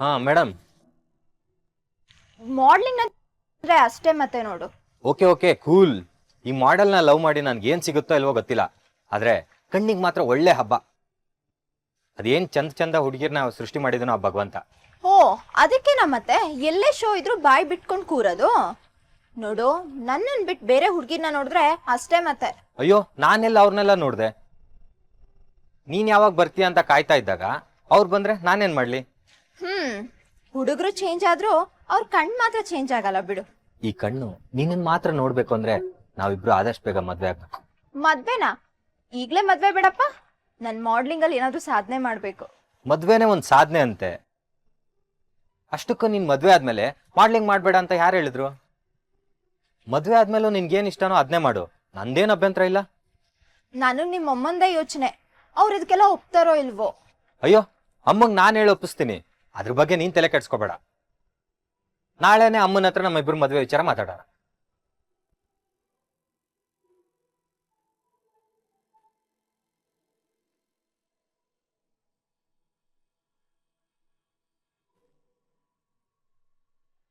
ಹಾ madam. Modelling ಅಂದ್ರೆ ಅಷ್ಟೇ ಮತ್ತೆ ನೋಡು. Okay okay cool. ಈ ಮಾಡೆಲ್ನ ಲವ್ ಮಾಡಿ ನನ್ಗೆ ಏನ್ ಸಿಗುತ್ತೋ ಇಲ್ವೋ ಗೊತ್ತಿಲ್ಲ, ಆದ್ರೆ ಕಣ್ಣಿಗೆ ಮಾತ್ರ ಒಳ್ಳೆ ಹಬ್ಬ. ಅದೇನ್ ಚಂದ ಚಂದ ಹುಡುಗಿರ್ನ ಸೃಷ್ಟಿ ಮಾಡಿದನೋ ಆ ಭಗವಂತ. ಓ ಅದಕ್ಕೇನ ಮತ್ತೆ ಎಲ್ಲೇ ಶೋ ಇದ್ರು ಬಾಯಿ ಬಿಟ್ಕೊಂಡು ಕೂರೋದು. ನೋಡು, ನನ್ನನ್ ಬಿಟ್ಟು ಬೇರೆ ಹುಡುಗಿರ್ನ ನೋಡಿದ್ರೆ ಅಷ್ಟೇ ಮತ್ತೆ. ಅಯ್ಯೋ, ನಾನೆಲ್ಲ ಅವ್ರನ್ನೆಲ್ಲ ನೋಡ್ದೆ. ನೀನ್ ಯಾವಾಗ ಬರ್ತೀಯ ಅಂತ ಕಾಯ್ತಾ ಇದ್ದಾಗ ಅವ್ರು ಬಂದ್ರೆ ನಾನೇನ್ ಮಾಡ್ಲಿ? ಹುಡುಗರು ಚೇಂಜ್ ಆದ್ರೂ ಅವ್ರ ಕಣ್ ಮಾತ್ರ ಚೇಂಜ್ ಆಗಲ್ಲ ಬಿಡು. ಈ ಕಣ್ಣು ನಿನ್ನನ್ ಮಾತ್ರ ನೋಡ್ಬೇಕು ಅಂದ್ರೆ ನಾವಿಬ್ರು ಆದಷ್ಟು ಬೇಗ ಮದ್ವೆ ಆಗ್ಬೇಕು. ಮದ್ವೆನಾ? ಈಗ್ಲೇ ಮದ್ವೆ ಬೇಡಪ್ಪ. ನನ್ ಮಾಡ್ಲಿಂಗ್ ಅಲ್ಲಿ ಏನಾದ್ರೂ ಸಾಧನೆ ಮಾಡ್ಬೇಕು. ಮದ್ವೆನೇ ಒಂದ್ ಸಾಧನೆ ಅಂತೆ. ಅಷ್ಟಕ್ಕೂ ನೀನ್ ಮದ್ವೆ ಆದ್ಮೇಲೆ ಮಾಡ್ಲಿಂಗ್ ಮಾಡ್ಬೇಡ ಅಂತ ಯಾರು ಹೇಳಿದ್ರು? ಮದ್ವೆ ಆದ್ಮೇಲೂ ನಿನ್ಗೇನ್ ಇಷ್ಟನೋ ಅದ್ನೇ ಮಾಡು, ನಂದೇನ್ ಅಭ್ಯಂತರ ಇಲ್ಲ. ನಾನು ನಿಮ್ಮ ಅಮ್ಮಂದೇ ಯೋಚನೆ, ಅವ್ರು ಇದಕ್ಕೆಲ್ಲ ಒಪ್ತಾರೋ ಇಲ್ವೋ. ಅಯ್ಯೋ, ಅಮ್ಮಂಗ್ ನಾನ್ ಹೇಳಿ ಒಪ್ಪಿಸ್ತೀನಿ, ಅದ್ರ ಬಗ್ಗೆ ನೀನ್ ತಲೆ ಕೆಡ್ಸ್ಕೋಬೇಡ. ನಾಳೆನೆ ಅಮ್ಮನ ಹತ್ರ ನಮ್ಮ ಇಬ್ರು ಮದ್ವೆ ವಿಚಾರ ಮಾತಾಡೋಣ.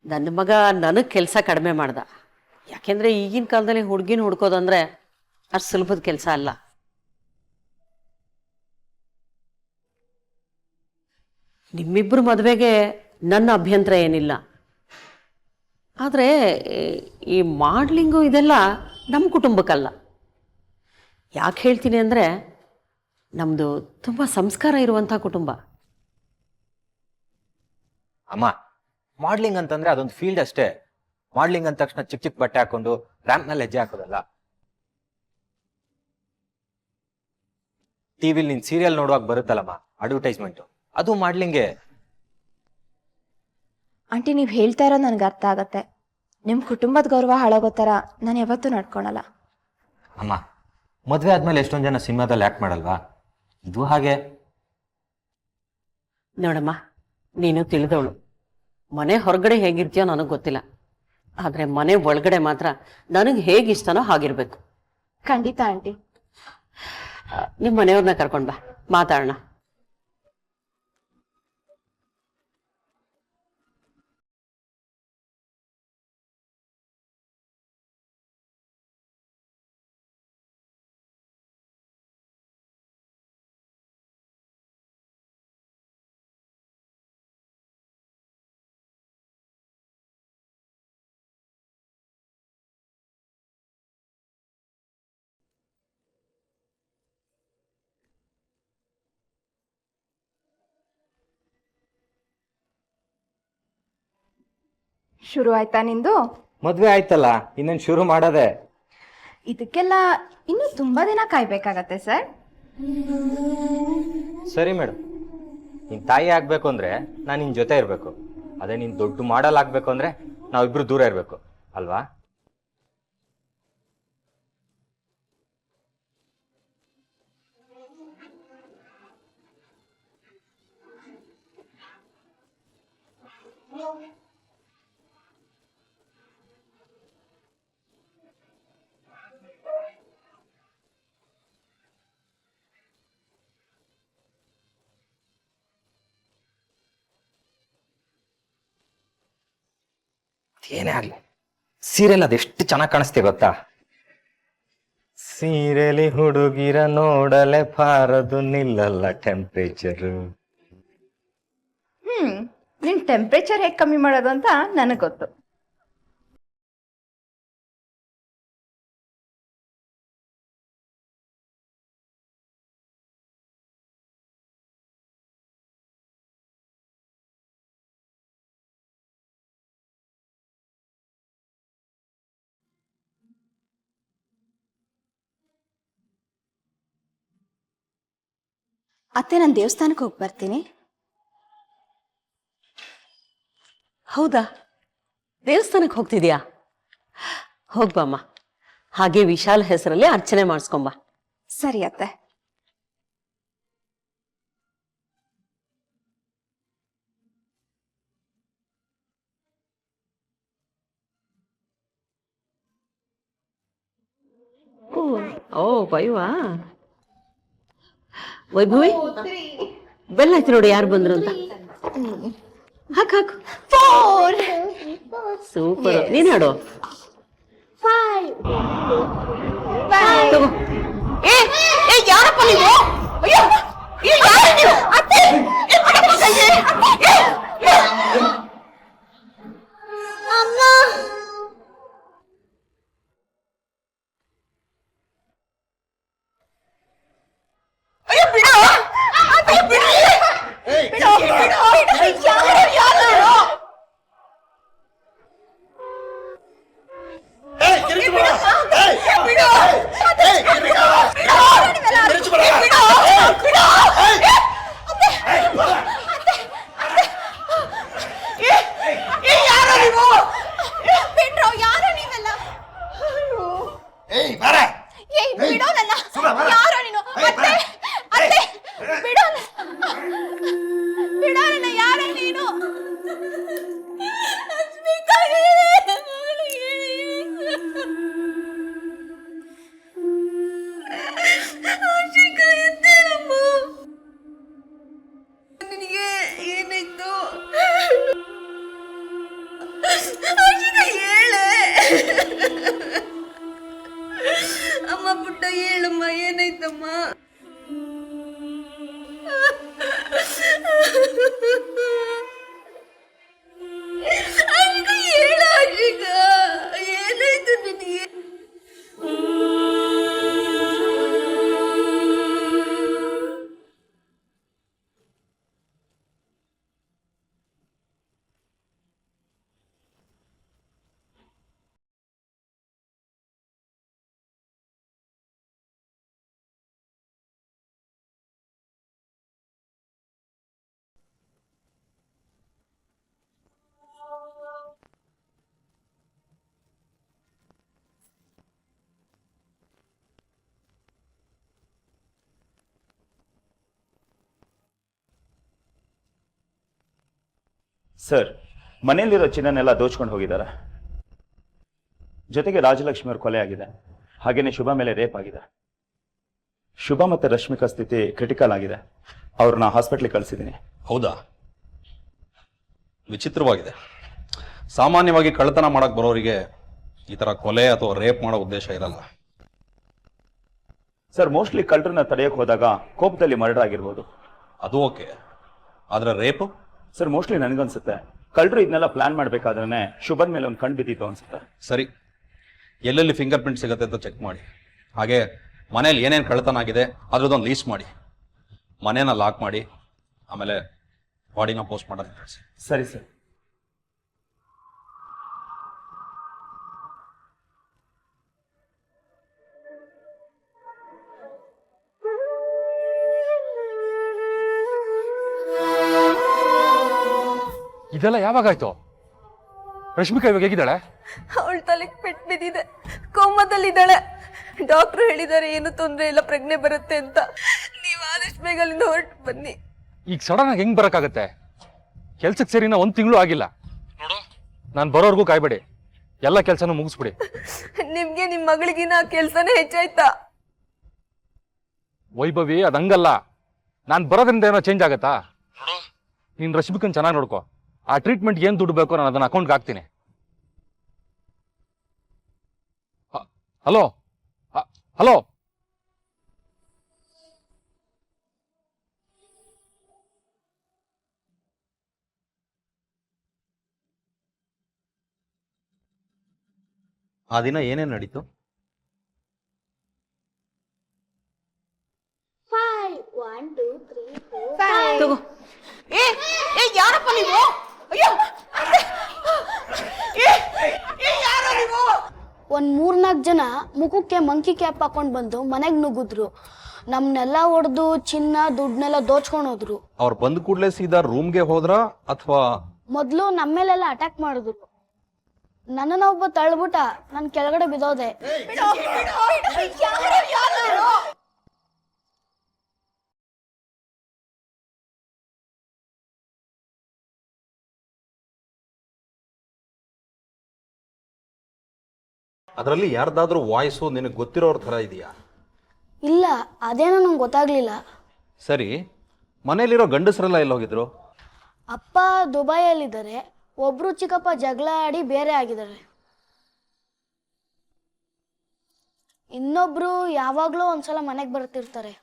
ನನ್ನ ಮಗ ನನಗೆ ಕೆಲಸ ಕಡಿಮೆ ಮಾಡ್ದ. ಯಾಕೆಂದರೆ ಈಗಿನ ಕಾಲದಲ್ಲಿ ಹುಡುಗಿನ ಹುಡ್ಕೋದಂದ್ರೆ ಅಷ್ಟು ಸುಲಭದ ಕೆಲಸ ಅಲ್ಲ. ನಿಮ್ಮಿಬ್ಬರು ಮದುವೆಗೆ ನನ್ನ ಅಭ್ಯಂತರ ಏನಿಲ್ಲ. ಆದರೆ ಈ ಮಾಡ್ಲಿಂಗು ಇದೆಲ್ಲ ನಮ್ಮ ಕುಟುಂಬಕ್ಕಲ್ಲ. ಯಾಕೆ ಹೇಳ್ತೀನಿ ಅಂದರೆ, ನಮ್ಮದು ತುಂಬ ಸಂಸ್ಕಾರ ಇರುವಂಥ ಕುಟುಂಬ. ಅಮ್ಮ, ಮಾಡ್ಲಿಂಗ್ ಅಂತಂದ್ರೆ ಅದೊಂದು ಫೀಲ್ಡ್ ಅಷ್ಟೇ. ಮಾಡ್ಲಿಂಗ್ ಅಂದ ತಕ್ಷಣ ಚಿಕ್ಕ ಚಿಕ್ಕ ಬಟ್ಟೆ ಹಾಕೊಂಡು ರ್ಯಾಂಪ್ ನಲ್ಲಿ ಹೆಜ್ಜೆ ಹಾಕೋದಲ್ಲ. ಟಿವಿಲಿ ನೀನ್ ಸೀರಿಯಲ್ ನೋಡುವಾಗ ಬರುತ್ತಲ್ಲಮ್ಮ ಅಡ್ವರ್ಟೈಸ್ಮೆಂಟ್, ಅದು ಮಾಡ್ಲಿಂಗೆ. ಆಂಟಿ ನೀವು ಹೇಳ್ತಾ ಇರೋದು ನನಗೆ ಅರ್ಥ ಆಗತ್ತೆ. ನಿಮ್ಮ ಕುಟುಂಬದ ಗೌರವ ಹಾಳಾಗೋ ಥರ ನಾನು ಯಾವತ್ತೂ ನಡ್ಕೊಳಲ್ಲ. ಅಮ್ಮ, ಮದುವೆ ಆದ್ಮೇಲೆ ಎಷ್ಟೊಂದು ಜನ ಸಿನಿಮಾದಲ್ಲಿ ಆ್ಯಕ್ಟ್ ಮಾಡಲ್ವಾ? ಇದು ಹಾಗೆ. ನೋಡಮ್ಮ, ನೀನು ತಿಳಿದವಳು. ಮನೆ ಹೊರಗಡೆ ಹೇಗಿರ್ತೀಯೋ ನನಗೆ ಗೊತ್ತಿಲ್ಲ, ಆದರೆ ಮನೆ ಒಳಗಡೆ ಮಾತ್ರ ನನಗೆ ಹೇಗಿಷ್ಟನೋ ಹಾಗಿರ್ಬೇಕು. ಖಂಡಿತ ಆಂಟಿ. ನಿಮ್ಮ ಮನೆಯವ್ರನ್ನ ಕರ್ಕೊಂಡು ಬಾ, ಮಾತಾಡೋಣ. ಶುರು ಆಯ್ತಾ ನಿಂದು? ಮದುವೆ ಆಯ್ತಲ್ಲ, ಇನ್ನೇನು ಶುರು ಮಾಡೋದೆ. ಇದಕ್ಕೆಲ್ಲ ಇನ್ನೂ ತುಂಬಾ ದಿನ ಕಾಯ್ಬೇಕಾಗತ್ತೆ ಸರ್. ಸರಿ ಮೇಡಮ್, ನಿನ್ ತಾಯಿ ಆಗ್ಬೇಕು ಅಂದ್ರೆ ನಾನು ನಿನ್ ಜೊತೆ ಇರಬೇಕು. ಅದೇ ನೀನ್ ದೊಡ್ಡ ಮಾಡಲ್ ಆಗ್ಬೇಕು ಅಂದ್ರೆ ನಾವಿಬ್ರು ದೂರ ಇರಬೇಕು ಅಲ್ವಾ? ಏನೇ ಆಗ್ಲಿ, ಸೀರೆಲ್ ಅದೆಷ್ಟು ಚೆನ್ನಾಗಿ ಕಾಣಿಸ್ತೆ ಗೊತ್ತಾ? ಸೀರೆಲಿ ಹುಡುಗಿರ ನೋಡಲೆ ಪಾರದು ನಿಲ್ಲಲ್ಲ ಟೆಂಪ್ರೇಚರು. ನಿನ್ ಟೆಂಪ್ರೇಚರ್ ಹೇಗೆ ಕಮ್ಮಿ ಮಾಡೋದು ಅಂತ ನನಗೆ ಗೊತ್ತು. ಅತ್ತೆ, ನಾನು ದೇವಸ್ಥಾನಕ್ಕೆ ಹೋಗಿ ಬರ್ತೀನಿ. ಹೌದಾ, ದೇವಸ್ಥಾನಕ್ಕೆ ಹೋಗ್ತಿದ್ಯಾ? ಹೋಗ್ಬಮ್ಮ. ಹಾಗೆ ವಿಶಾಲ್ ಹೆಸರಲ್ಲಿ ಅರ್ಚನೆ ಮಾಡಿಸ್ಕೊಂಬ. ಸರಿ ಅತ್ತೆ. ಓ ಬೈವಾ ವೈಭವಿ, ಬೆಲ್ಲ ಆಯ್ತು ನೋಡಿ ಯಾರು ಬಂದ್ರು ಅಂತ. ಹಾಕು ಹಾಕು. ಸೂಪರ್. ನೀನ್ ಹಾಡು. ತಗೋ. ಏ ಏ ಯಾರಪ್ಪ ನೀವು? ಅಯ್ಯೋ, ಏ ಯಾರು ನೀವು? ಅತ್ತೆ, ಏ ಬಿಡಪ್ಪ ಕೈಗೆ. ಅಮ್ಮ. ಅಯ್ಯೋ ಬಿಡು. ಅತ್ತೆ ಬಿಡು. ಬಿಡು ಬಿಡು. ಯಾರು ಯಾರು? ಅಮ್ಮ ಪುಟ್ಟ ಹೇಳಮ್ಮ, ಏನಾಯ್ತಮ್ಮ? ಹೇಳ ಅಜಿಗ, ಏನಾಯ್ತು ನಿನಗೆ? ಸರ್, ಮನೆಯಲ್ಲಿರೋ ಚಿನ್ನನೆಲ್ಲ ದೋಚ್ಕೊಂಡು ಹೋಗಿದ್ದಾರೆ. ಜೊತೆಗೆ ರಾಜಲಕ್ಷ್ಮಿ ಅವ್ರ ಕೊಲೆ ಆಗಿದೆ. ಹಾಗೇನೆ ಶುಭ ಮೇಲೆ ರೇಪ್ ಆಗಿದೆ. ಶುಭ ಮತ್ತೆ ರಶ್ಮಿಕಾ ಸ್ಥಿತಿ ಕ್ರಿಟಿಕಲ್ ಆಗಿದೆ. ಅವ್ರನ್ನ ಹಾಸ್ಪಿಟ್ಲಿಗೆ ಕಳಿಸಿದ್ದೀನಿ. ಹೌದಾ? ವಿಚಿತ್ರವಾಗಿದೆ. ಸಾಮಾನ್ಯವಾಗಿ ಕಳ್ಳತನ ಮಾಡಕ್ ಬರೋರಿಗೆ ಈ ತರ ಕೊಲೆ ಅಥವಾ ರೇಪ್ ಮಾಡೋ ಉದ್ದೇಶ ಇರಲ್ಲ. ಸರ್, ಮೋಸ್ಟ್ಲಿ ಕಳ್ಳರನ್ನ ತಡೆಯಕ್ಕೆ ಹೋದಾಗ ಕೋಪದಲ್ಲಿ ಮರ್ಡರ್ ಆಗಿರ್ಬೋದು. ಅದು ಓಕೆ, ಆದ್ರೆ ರೇಪ್? ಸರ್, ಮೋಸ್ಟ್ಲಿ ನನಗನ್ಸುತ್ತೆ ಕಳ್ಳರು ಇದನ್ನೆಲ್ಲ ಪ್ಲಾನ್ ಮಾಡ್ಬೇಕಾದ್ರೆ ಶುಭನ್ ಮೇಲೆ ಒಂದು ಕಣ್ ಬಿದ್ದಿತ್ತು ಅನ್ಸುತ್ತೆ. ಸರಿ, ಎಲ್ಲೆಲ್ಲಿ ಫಿಂಗರ್ ಪ್ರಿಂಟ್ ಸಿಗುತ್ತೆ ಅಂತ ಚೆಕ್ ಮಾಡಿ. ಹಾಗೆ ಮನೇಲಿ ಏನೇನು ಕಳ್ಳತನ ಆಗಿದೆ ಅದ್ರದ್ದೊಂದು ಲೀಸ್ಟ್ ಮಾಡಿ. ಮನೇನ ಲಾಕ್ ಮಾಡಿ, ಆಮೇಲೆ ಬಾಡಿನ ಪೋಸ್ಟ್ ಮಾಡೋದು ಕಳಿಸಿ. ಸರಿ ಸರ್. ಇದೆಲ್ಲ ಯಾವಾಗಾಯ್ತು? ರಶ್ಮಿಕಾ ಇವಾಗ ಹೇಗಿದ್ದಾಳೆ? ಅವಳ ತಲೆಗೆ ಪೆಟ್ಟು ಬಿದ್ದಿದೆ, ಕೋಮದಲ್ಲಿದ್ದಾಳೆ. ಡಾಕ್ಟರ್ ಹೇಳಿದ್ದಾರೆ ಏನು ತೊಂದರೆ ಇಲ್ಲ, ಪ್ರಜ್ಞೆ ಬರುತ್ತೆ ಅಂತ. ನೀವು ಆದಷ್ಟು ಬೇಗ ಅಲ್ಲಿಂದ ಹೊರಟು ಬನ್ನಿ. ಈಗ ಸಡನ್ ಆಗಿ ಹೆಂಗ್ ಬರಕ್ಕಾಗತ್ತೆ? ಕೆಲ್ಸಕ್ಕೆ ಸೇರಿನ 1 ತಿಂಗಳು ಆಗಿಲ್ಲ. ನೋಡು, ನಾನು ಬರೋರ್ಗೂ ಕಾಯ್ಬೇಡಿ, ಎಲ್ಲ ಕೆಲ್ಸನೂ ಮುಗಿಸ್ಬಿಡಿ. ನಿಮ್ಗೆ ನಿಮ್ ಮಗಳಿಗಿನ ಕೆಲ್ಸನೇ ಹೆಚ್ಚಾಯ್ತಾ? ವೈಭವಿ ಅದಂಗಲ್ಲ, ನಾನು ಬರೋದ್ರಿಂದ ಏನೋ ಚೇಂಜ್ ಆಗತ್ತಾ? ನೋಡು, ನೀನ್ ರಶ್ಮಿಕನ್ ಚೆನ್ನಾಗಿ ನೋಡ್ಕೋ. ಆ ಟ್ರೀಟ್ಮೆಂಟ್ಗೆ ಏನ್ ದುಡ್ಡು ಬೇಕೋ ನಾನು ಅದನ್ನ ಅಕೌಂಟ್ಗೆ ಹಾಕ್ತೀನಿ. ಹಲೋ ಹಲೋ, ಆ ದಿನ ಏನೇನು ನಡೀತು? ತಗೋ. ಯಾರಪ್ಪ ನೀವು? ಅಯ್ಯೋ, ಒಂದ್ 3-4 ಜನ ಮುಖಕ್ಕೆ ಮಂಕಿ ಕ್ಯಾಪ್ ಹಾಕೊಂಡ್ ಬಂದು ಮನೆಗ್ ನುಗ್ಗಿದ್ರು. ನಮ್ನೆಲ್ಲ ಹೊಡೆದು ಚಿನ್ನ ದುಡ್ಡನ್ನೆಲ್ಲ ದೋಚ್ಕೊಂಡು ಹೋದ್ರು. ಅವ್ರು ಬಂದ ಕೂಡಲೇ ಸೀದಾ ರೂಮ್ಗೆ ಹೋದ್ರ ಅಥವಾ? ಮೊದ್ಲು ನಮ್ಮೇಲೆಲ್ಲ ಅಟ್ಯಾಕ್ ಮಾಡಿದ್ರು. ನನ್ನನ್ನ ಒಬ್ಬ ತಳ್ಬಿಟ್ಟ, ನನ್ ಕೆಳಗಡೆ ಬಿದ್ದೋದೆ. ಅದರಲ್ಲಿ ಯಾರ್ದಾದ್ರೂ ವಾಯ್ಸು ನಿನಗೆ ಗೊತ್ತಿರೋರ ಥರ ಇದೆಯಾ? ಇಲ್ಲ, ಅದೇನೋ ನಂಗೆ ಗೊತ್ತಾಗ್ಲಿಲ್ಲ. ಸರಿ, ಮನೇಲಿರೋ ಗಂಡಸರೆಲ್ಲ ಎಲ್ಲಿ ಹೋಗಿದ್ರು? ಅಪ್ಪ ದುಬೈಯಲ್ಲಿದ್ದಾರೆ, ಒಬ್ರು ಚಿಕ್ಕಪ್ಪ ಜಗಳ ಆಡಿ ಬೇರೆ ಆಗಿದ್ದಾರೆ. ಇನ್ನೊಬ್ರು ಯಾವಾಗ್ಲೂ ಒಂದ್ಸಲ ಮನೆಗೆ ಬರ್ತಿರ್ತಾರೆ.